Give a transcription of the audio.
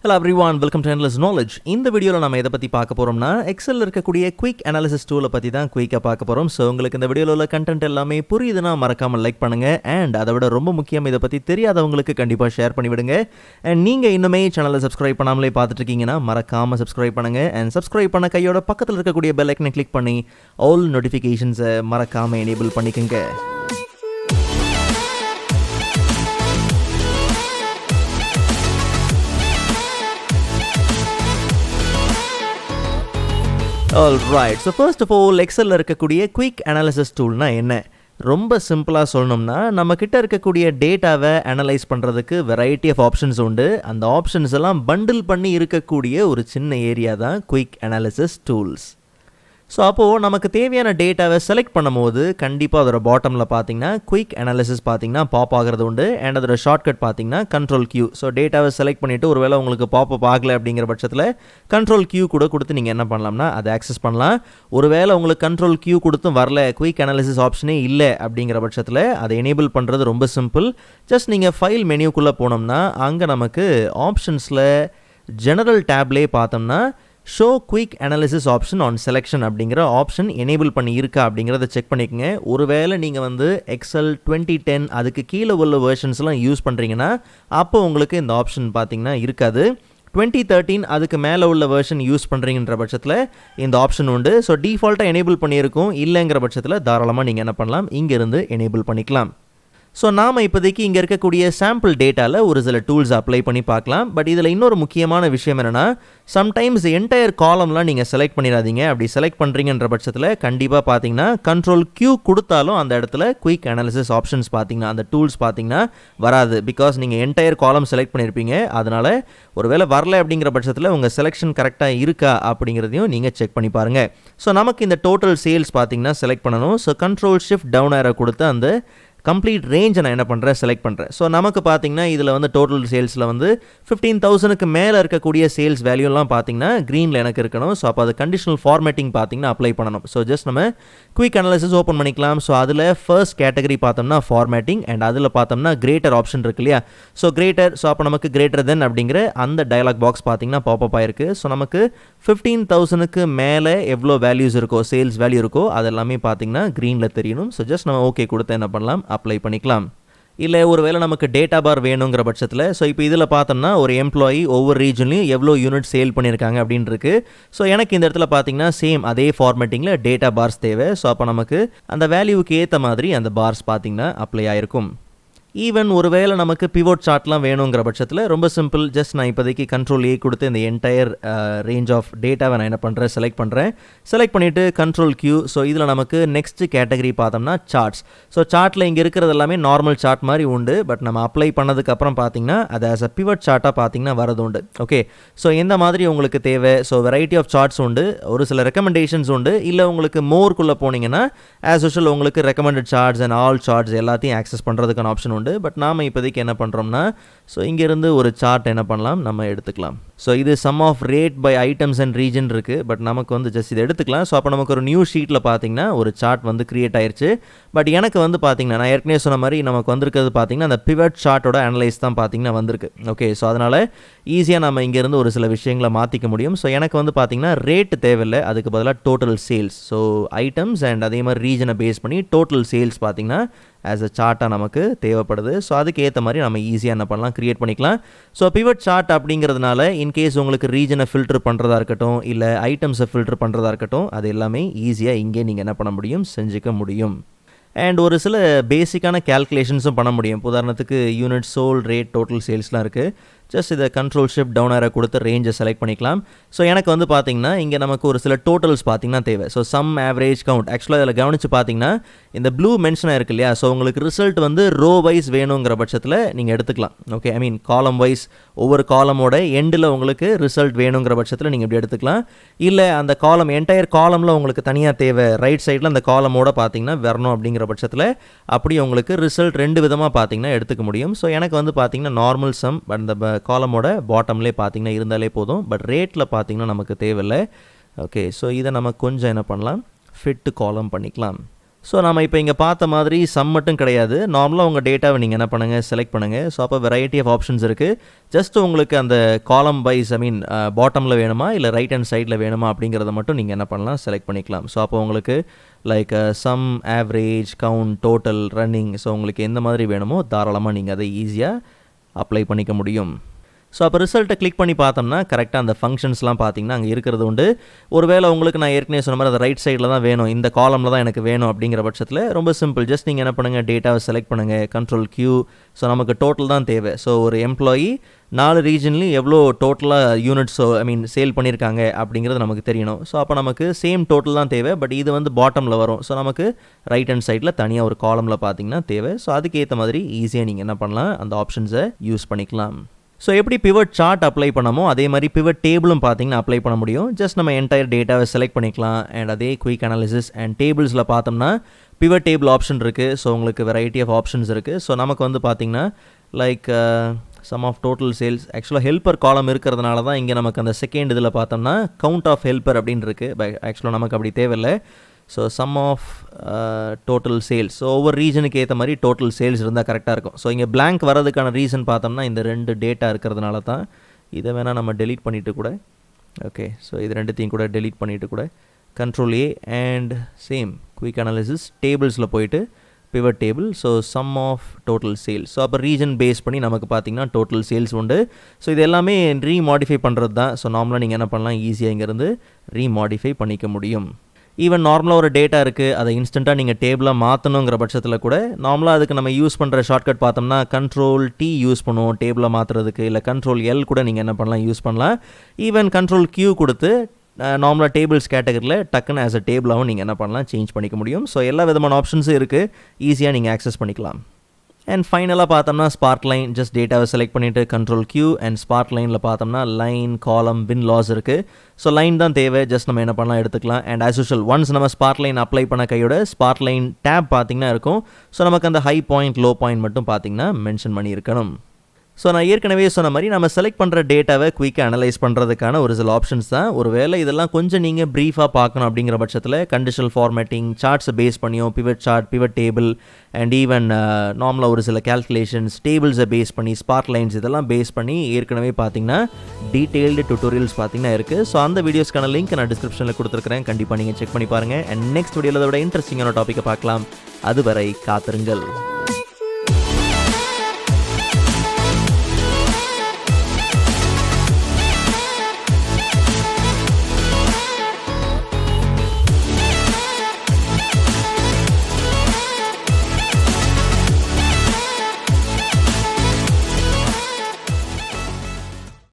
Hello everyone, welcome to Endless Knowledge. இந்த வீடியோவில் நம்ம எதை பற்றி பார்க்க போகிறோம்னா எக்ஸலில் இருக்கக்கூடிய குயிக் அனாலிசிஸ் டூலை பற்றி தான் குயிக்காக பார்க்க போகிறோம். ஸோ உங்களுக்கு இந்த வீடியோவில் உள்ள கண்டென்ட் எல்லாமே புரியுதுன்னா மறக்காமல் லைக் பண்ணுங்கள். அண்ட் அதை விட ரொம்ப முக்கியம், இதை பற்றி தெரியாதவங்களுக்கு கண்டிப்பாக ஷேர் பண்ணிவிடுங்க. அண்ட் நீங்கள் இன்னுமே சேனலை சப்ஸ்கிரைப் பண்ணாமலே பார்த்துட்டு இருக்கீங்கன்னா மறக்காமல் சப்ஸ்கிரைப் பண்ணுங்கள். அண்ட் சப்ஸ்கிரைப் பண்ண கையோட பக்கத்தில் இருக்கக்கூடிய பெல் ஐக்கனை கிளிக் பண்ணி ஆல் நோட்டிஃபிகேஷன்ஸை மறக்காமல் எனேபிள் பண்ணிக்கோங்க. Alright, so first of all, எக்ஸலில் இருக்கக்கூடிய குயிக் அனாலிசிஸ் டூல்னா என்ன? ரொம்ப சிம்பிளாக சொல்லணும்னா, நம்ம கிட்ட இருக்கக்கூடிய டேட்டாவை அனலைஸ் பண்ணுறதுக்கு வெரைட்டி ஆஃப் ஆப்ஷன்ஸ் உண்டு. அந்த ஆப்ஷன்ஸ் எல்லாம் பண்டில் பண்ணி இருக்கக்கூடிய ஒரு சின்ன ஏரியா தான் குயிக் அனாலிசிஸ் டூல்ஸ். ஸோ அப்போது நமக்கு தேவையான டேட்டாவை செலக்ட் பண்ணும்போது கண்டிப்பாக அதோட பாட்டமில் பார்த்தீங்கன்னா குயிக் அனாலிசிஸ் பார்த்தீங்கன்னா பாப் ஆகிறது உண்டு. அண்ட் அதோட ஷார்ட்கட் பார்த்தீங்கன்னா கண்ட்ரோல் கியூ. ஸோ டேட்டாவை செலக்ட் பண்ணிவிட்டு ஒருவேளை உங்களுக்கு பாப்பப் ஆகலை அப்படிங்கிற பட்சத்தில் கண்ட்ரோல் கியூ கூட கொடுத்து நீங்கள் என்ன பண்ணலாம்னா அதை ஆக்சஸ் பண்ணலாம். ஒருவேளை உங்களுக்கு கண்ட்ரோல் கியூ கொடுத்தும் வரல, குயிக் அனாலிசிஸ் ஆப்ஷனே இல்லை அப்படிங்கிற பட்சத்தில் அதை எனேபிள் பண்ணுறது ரொம்ப சிம்பிள். ஜஸ்ட் நீங்கள் ஃபைல் மெனுக்குள்ளே போனோம்னா அங்கே நமக்கு ஆப்ஷன்ஸில் ஜெனரல் டேப்லேயே பார்த்தோம்னா show quick analysis option on selection அப்படிங்கிற ஆப்ஷன் எனேபிள் பண்ணி இருக்கா அப்படிங்கிறத செக் பண்ணிக்கோங்க. ஒருவேளை நீங்கள் வந்து எக்ஸல் 2010 அதுக்கு கீழே உள்ள வெர்ஷன்ஸ்லாம் யூஸ் பண்ணுறீங்கன்னா அப்போ உங்களுக்கு இந்த ஆப்ஷன் பார்த்தீங்கன்னா இருக்காது. 2013 அதுக்கு மேலே உள்ள வெர்ஷன் யூஸ் பண்ணுறீங்கன்ற பட்சத்தில் இந்த ஆப்ஷன் உண்டு. ஸோ டிஃபால்ட்டாக எனேபிள் பண்ணியிருக்கும். இல்லைங்கிற பட்சத்தில் தாராளமாக நீங்கள் என்ன பண்ணலாம், இங்கேருந்து எனேபிள் பண்ணிக்கலாம். ஸோ நாம் இப்போதைக்கு இங்கே இருக்கக்கூடிய சாம்பிள் டேட்டாவில் ஒரு சில டூல்ஸ் அப்ளை பண்ணி பார்க்கலாம். பட் இதில் இன்னொரு முக்கியமான விஷயம் என்னென்னா, சம்டைம்ஸ் என்டையர் காலம்லாம் நீங்கள் செலக்ட் பண்ணிடாதீங்க. அப்படி செலக்ட் பண்ணுறீங்கன்ற பட்சத்தில் கண்டிப்பாக பார்த்தீங்கன்னா கண்ட்ரோல் கியூ கொடுத்தாலும் அந்த இடத்துல குயிக் அனாலிசிஸ் ஆப்ஷன்ஸ் பார்த்தீங்கன்னா அந்த டூல்ஸ் பார்த்தீங்கன்னா வராது. பிகாஸ் நீங்கள் என்டையர் காலம் செலக்ட் பண்ணியிருப்பீங்க. அதனால் ஒருவேளை வரல அப்படிங்கிற பட்சத்தில் உங்கள் செலெக்ஷன் கரெக்டாக இருக்கா அப்படிங்கிறதையும் நீங்கள் செக் பண்ணி பாருங்கள். ஸோ நமக்கு இந்த டோட்டல் சேல்ஸ் பார்த்தீங்கன்னா செலக்ட் பண்ணணும். So control shift down arrow கொடுத்து அந்த கம்ப்ளீட் ரேஞ்சை நான் என்ன பண்ணுறேன், செலக்ட் பண்ணுறேன். ஸோ நமக்கு பார்த்தீங்கன்னா இதில் வந்து டோட்டல் சேல்ஸில் வந்து 15,000க்கு மேலே இருக்கக்கூடிய சேல்ஸ் வேல்யூலாம் பார்த்தீங்கன்னா க்ரீனில் எனக்கு இருக்கணும். ஸோ அப்போ அது கண்டிஷனல் ஃபார்மேட்டிங் பார்த்தீங்கன்னா அப்ளை பண்ணணும். ஸோ ஜஸ்ட் நம்ம குயிக் அனாலிசிஸ் ஓப்பன் பண்ணிக்கலாம். ஸோ அதில் ஃபர்ஸ்ட் கேட்டகரி பார்த்தோம்னா ஃபார்மேட்டிங், அண்ட் அதில் பார்த்தோம்னா கிரேட்டர் ஆப்ஷன் இருக்கு இல்லையா. ஸோ கிரேட்டர், ஸோ அப்போ நமக்கு கிரேட்டர் தென் அப்படிங்கிற அந்த டயலாக் பாக்ஸ் பார்த்தீங்கன்னா பாப்பப் ஆயிருக்கு. ஸோ நமக்கு 15,000க்கு மேலே எவ்வளோ வேல்யூஸ் இருக்கோ, சேல்ஸ் வேல்யூ இருக்கோ அதெல்லாமே பார்த்தீங்கன்னா க்ரீனில் தெரியணும். ஸோ ஜஸ்ட் நம்ம ஓகே கொடுத்து என்ன பண்ணலாம், அப்ளை பண்ணிக்கலாம். இல்லை ஒருவேளை நமக்கு டேட்டா பார் வேணுங்கிற பட்சத்தில், ஸோ இப்போ இதில் பார்த்தோம்னா ஒரு எம்ப்ளாயி ஒவ்வொரு ரீஜன்லையும் எவ்வளோ யூனிட் சேல் பண்ணியிருக்காங்க அப்படின்னு இருக்கு. ஸோ எனக்கு இந்த இடத்துல பார்த்தீங்கன்னா சேம் அதே ஃபார்மேட்டிங்கில் டேட்டா பார்ஸ் தேவை. ஸோ அப்போ நமக்கு அந்த வேல்யூவுக்கு ஏற்ற மாதிரி அந்த பார்ஸ் பார்த்தீங்கன்னா அப்ளை ஆயிருக்கும். ஈவன் ஒருவேளை நமக்கு பிவோட் சார்ட்லாம் வேணுங்கிற பட்சத்தில் ரொம்ப சிம்பிள். ஜஸ்ட் நான் இப்போதைக்கு கண்ட்ரோல் ஏ கொடுத்து இந்த என்டையர் ரேஞ்ச் ஆஃப் டேட்டாவை நான் என்ன பண்ணுறேன், செலக்ட் பண்ணுறேன். செலக்ட் பண்ணிவிட்டு கண்ட்ரோல் கியூ. ஸோ இதில் நமக்கு நெக்ஸ்ட் கேட்டகரி பார்த்தோம்னா சார்ட்ஸ். ஸோ சார்ட்டில் இங்கே இருக்கிறது எல்லாமே நார்மல் சார்ட் மாதிரி உண்டு. பட் நம்ம அப்ளை பண்ணதுக்கப்புறம் பார்த்தீங்கன்னா அது ஆஸ் அ பிவட் சார்ட்டாக பார்த்தீங்கன்னா வரது உண்டு. ஓகே, ஸோ எந்த மாதிரி உங்களுக்கு தேவை, ஸோ வெரைட்டி ஆஃப் சார்ட்ஸ் உண்டு. ஒரு சில ரெக்கமெண்டேஷன்ஸ் உண்டு. இல்லை உங்களுக்கு மோர்க்குள்ளே போனீங்கன்னா ஆஸ் யூஷுவல் உங்களுக்கு recommended charts and all charts எல்லாத்தையும் ஆக்சஸ் பண்ணுறதுக்கான ஆப்ஷன் உண்டு. பட் நாம இப்போதைக்கு என்ன பண்ணுறோம்னா, ஸோ இங்கேருந்து ஒரு சார்ட் என்ன பண்ணலாம், நம்ம எடுத்துக்கலாம். ஸோ இது sum of rate by items and region இருக்குது. பட் நமக்கு வந்து ஜஸ்ட் இதை எடுத்துக்கலாம். ஸோ அப்போ நமக்கு ஒரு நியூ ஷீட்டில் பார்த்தீங்கன்னா ஒரு சார்ட் வந்து கிரியேட் ஆயிடுச்சு. பட் எனக்கு வந்து பார்த்தீங்கன்னா நான் ஏற்கனவே சொன்ன மாதிரி நமக்கு வந்திருக்கிறது பார்த்தீங்கன்னா அந்த பிவட் சார்ட்டோட அனலைஸ் தான் பார்த்தீங்கன்னா வந்திருக்கு. ஓகே, ஸோ அதனால் ஈஸியாக நம்ம இங்கேருந்து ஒரு சில விஷயங்களை மாற்றிக்க முடியும். ஸோ எனக்கு வந்து பார்த்தீங்கன்னா ரேட் தேவையில்லை, அதுக்கு பதிலாக total sales. So items and அதே மாதிரி ரீஜனை பேஸ் பண்ணி டோட்டல் சேல்ஸ் பார்த்தீங்கன்னா ஆஸ் அ சார்ட்டாக நமக்கு தேவைப்படுது. ஸோ அதுக்கு ஏற்ற மாதிரி நம்ம ஈஸியாக என்ன பண்ணலாம், கிரியேட் பண்ணிக்கலாம். ஸோ பிவட் சார்ட் அப்படிங்கிறதுனால இன்கேஸ் உங்களுக்கு ரீஜனை ஃபில்டர் பண்ணுறதா இருக்கட்டும், இல்லை ஐட்டம்ஸை ஃபில்டர் பண்ணுறதா இருக்கட்டும், அது எல்லாமே ஈஸியாக இங்கே நீங்கள் என்ன பண்ண முடியும், செஞ்சுக்க முடியும். அண்ட் ஒரு சில பேசிக்கான கேல்குலேஷன்ஸும் பண்ண முடியும். உதாரணத்துக்கு யூனிட் சோல், ரேட், டோட்டல் சேல்ஸ்லாம் இருக்குது. ஜஸ்ட் இதை கண்ட்ரோல் ஷிஃப்ட் டவுன் ஆரோ கொடுத்து ரேஞ்சை செலக்ட் பண்ணிக்கலாம். ஸோ எனக்கு வந்து பார்த்தீங்கன்னா இங்கே நமக்கு ஒரு சில டோட்டல்ஸ் பார்த்தீங்கன்னா தேவை. So sum, average, count. ஆக்சுவலாக இதில் கவனித்து பார்த்தீங்கன்னா இந்த ப்ளூ மென்ஷனாக இருக்கு இல்லையா. ஸோ உங்களுக்கு ரிசல்ட் வந்து ரோ வைஸ் வேணுங்கிற பட்சத்தில் நீங்கள் எடுத்துக்கலாம். ஓகே, ஐ மீன் காலம் வைஸ் ஒவ்வொரு காலமோட எண்டில் உங்களுக்கு ரிசல்ட் வேணுங்கிற பட்சத்தில் நீங்கள் இப்படி எடுத்துக்கலாம். இல்லை அந்த காலம் என்டையர் காலமில் உங்களுக்கு தனியாக தேவை, ரைட் சைடில் அந்த காலமோட பார்த்தீங்கன்னா வரணும் அப்படிங்கிற பட்சத்தில் அப்படி உங்களுக்கு ரிசல்ட் ரெண்டு விதமாக பார்த்தீங்கன்னா எடுத்துக்க முடியும். ஸோ எனக்கு வந்து பார்த்தீங்கன்னா நார்மல் சம் அந்த காலமோட பாட்டம்லேயே பார்த்தீங்கன்னா இருந்தாலே போதும். பட் ரேட்டில் பார்த்தீங்கன்னா நமக்கு தேவையில்லை. ஓகே, ஸோ இதை நம்ம கொஞ்சம் என்ன பண்ணலாம், ஃபிட் காலம் பண்ணிக்கலாம். ஸோ நம்ம இப்போ இங்கே பார்த்த மாதிரி சம் மட்டும் கிடையாது, நார்மலாக உங்கள் டேட்டாவை நீங்கள் என்ன பண்ணுங்கள், செலக்ட் பண்ணுங்கள். ஸோ அப்போ வெரைட்டி ஆஃப் ஆப்ஷன்ஸ் இருக்குது. ஜஸ்ட் உங்களுக்கு அந்த காலம் வைஸ் பாட்டமில் வேணுமா இல்லை ரைட் ஹேண்ட் சைடில் வேணுமா அப்படிங்கிறத மட்டும் நீங்கள் என்ன பண்ணலாம், செலக்ட் பண்ணிக்கலாம். ஸோ அப்போ உங்களுக்கு like sum, average, count, total, running, so உங்களுக்கு எந்த மாதிரி வேணுமோ தாராளமாக நீங்கள் அதை ஈஸியாக அப்ளை பண்ணிக்க முடியும். ஸோ அப்போ ரிசல்ட்டை கிளிக் பண்ணி பார்த்தோம்னா கரெக்டாக அந்த ஃபங்க்ஷன்ஸ்லாம் பார்த்தீங்கன்னா அங்கே இருக்கிறது உண்டு. ஒருவேளை உங்களுக்கு நான் ஏற்கனவே சொன்ன மாதிரி அந்த ரைட் சைடில் தான் வேணும், இந்த காலமில் தான் எனக்கு வேணும் அப்படிங்கிற பட்சத்தில் ரொம்ப சிம்பிள், ஜஸ்ட் நீங்கள் என்ன பண்ணுங்கள், டேட்டாவை செலக்ட் பண்ணுங்கள், கண்ட்ரோல் Q. ஸோ நமக்கு டோட்டல் தான் தேவை. ஸோ ஒரு எம்ப்ளாயி 4 ரீஜன்லேயும் எவ்வளோ டோட்டலாக யூனிட்ஸோ சேல் பண்ணியிருக்காங்க அப்படிங்கிறது நமக்கு தெரியணும். ஸோ அப்போ நமக்கு சேம் டோட்டல் தான் தேவை, பட் இது பாட்டமில் வரும். ஸோ நமக்கு ரைட் ஹேண்ட் சைடில் தனியாக ஒரு காலமில் பார்த்தீங்கன்னா தேவை. ஸோ அதுக்கேற்ற மாதிரி ஈஸியாக நீங்கள் என்ன பண்ணலாம், அந்த ஆப்ஷன்ஸை யூஸ் பண்ணிக்கலாம். ஸோ எப்படி பிவட் சார்ட் அப்ளை பண்ணமோ அதே மாதிரி பிவட் டேபிளும் பார்த்தீங்கன்னா அப்ளை பண்ண முடியும். ஜஸ்ட் நம்ம என்டையர் டேட்டாவை செலக்ட் பண்ணிக்கலாம். அண்ட் அதே குயிக் அனாலிசிஸ் அண்ட் டேபிள்ஸில் பார்த்தோம்னா பிவட் டேபிள் ஆப்ஷன் இருக்குது. ஸோ உங்களுக்கு வெரைட்டி ஆஃப் ஆப்ஷன்ஸ் இருக்குது. ஸோ நமக்கு பார்த்தீங்கன்னா like sum of total sales, ஆக்சுவலாக ஹெல்ப்பர் காலம் இருக்கிறதுனால தான் இங்கே நமக்கு அந்த செகண்ட் இதில் பார்த்தோம்னா கவுண்ட் ஆஃப் ஹெல்ப்பர் அப்படின்னு இருக்குது. ஆக்சுவலாக நமக்கு அப்படி தேவையில்லை. So sum of total sales, so ஒவ்வொரு ரீஜனுக்கு ஏற்ற மாதிரி டோட்டல் சேல்ஸ் இருந்தால் கரெக்டாக இருக்கும். ஸோ இங்கே blank வரதுக்கான ரீசன் பார்த்தோம்னா இந்த 2 டேட்டா இருக்கிறதுனால தான். இதை வேணால் நம்ம டெலீட் பண்ணிவிட்டு கூட, ஓகே, ஸோ இது ரெண்டுத்தையும் கூட டெலீட் பண்ணிவிட்டு கூட control A and same quick analysis டேபிள்ஸில் போயிட்டு pivot table, so sum of total sales. So அப்போ ரீஜன் பேஸ் பண்ணி நமக்கு பார்த்தீங்கன்னா டோட்டல் சேல்ஸ் உண்டு. ஸோ இது எல்லாமே ரீமாடிஃபை பண்ணுறது தான். ஸோ நார்மலாக நீங்கள் என்ன பண்ணலாம், ஈஸியாக இங்கேருந்து ரீமாடிஃபை பண்ணிக்க முடியும். ஈவன் நார்மலாக ஒரு டேட்டா இருக்குது, அதை இன்ஸ்டண்ட்டாக நீங்கள் டேபிளாக மாற்றணுங்கிற பட்சத்தில் கூட நார்மலாக அதுக்கு நம்ம யூஸ் பண்ணுற ஷார்ட்கட் பார்த்தோம்னா கண்ட்ரோல் T யூஸ் பண்ணுவோம் டேபிளாக மாற்றுறதுக்கு, இல்லை கண்ட்ரோல் L கூட நீங்கள் என்ன பண்ணலாம், யூஸ் பண்ணலாம். ஈவன் கண்ட்ரோல் Q கொடுத்து நார்மலாக டேபிள்ஸ் கேட்டகரியில் டக்குன்னு ஆஸ் அ டேபிளாகவும் நீங்கள் என்ன பண்ணலாம், சேஞ்ச் பண்ணிக்க முடியும். ஸோ எல்லா விதமான ஆப்ஷன்ஸும் இருக்குது, ஈஸியாக நீங்கள் ஆக்சஸ் பண்ணிக்கலாம். அண்ட் ஃபைனலாக பார்த்தோம்னா ஸ்பார்க்லைன், ஜஸ்ட் டேட்டாவை செலக்ட் பண்ணிவிட்டு கண்ட்ரோல் Q அண்ட் ஸ்பார்க்லைனில் பார்த்தோம்னா லைன், காலம், வின் லாஸ் இருக்குது. ஸோ லைன் தான் தேவை, ஜஸ்ட் நம்ம என்ன பண்ணலாம், எடுத்துக்கலாம். அண்ட் ஆஸ் யூஷுவல் ஒன்ஸ் நம்ம ஸ்பார்க்லைன் அப்ளை பண்ண கையோட ஸ்பார்க்லைன் டேப் பார்த்திங்கன்னா இருக்கும். ஸோ நமக்கு அந்த ஹை பாயிண்ட், லோ பாயிண்ட் மட்டும் பார்த்திங்கன்னா மென்ஷன் பண்ணியிருக்கணும். ஸோ நான் ஏற்கனவே சொன்ன மாதிரி நம்ம செலக்ட் பண்ணுற டேட்டாவை குயிக்காக அனலைஸ் பண்ணுறதுக்கான ஒரு சில ஆப்ஷன்ஸ் தான். ஒரு வேளை இதெல்லாம் கொஞ்சம் நீங்கள் ப்ரீஃபாக பார்க்கணும் அப்படிங்கிற பட்சத்தில் கண்டிஷனல் ஃபார்மேட்டிங், சார்ட்ஸை பேஸ் பண்ணியும் pivot chart, pivot table and even நார்மலாக ஒரு சில கேல்குலேஷன்ஸ், டேபிள்ஸை பேஸ் பண்ணி ஸ்பார்க்லைன்ஸ் இதெல்லாம் பேஸ் பண்ணி ஏற்கனவே பார்த்தீங்கன்னா டீட்டெயில்டு டுட்டோரியல்ஸ் பார்த்தீங்கன்னா இருக்குது. ஸோ அந்த வீடியோஸ்க்கான லிங்க் நான் டிஸ்கிரிப்ஷனில் கொடுத்துருக்கிறேன், கண்டிப்பாக நீங்கள் செக் பண்ணி பாருங்கள். அண்ட் நெக்ஸ்ட் வீடியோவில் விட இன்ட்ரெஸ்டிங்கான டாப்பிக்கை பார்க்கலாம். அதுவரை காத்திருங்கள்.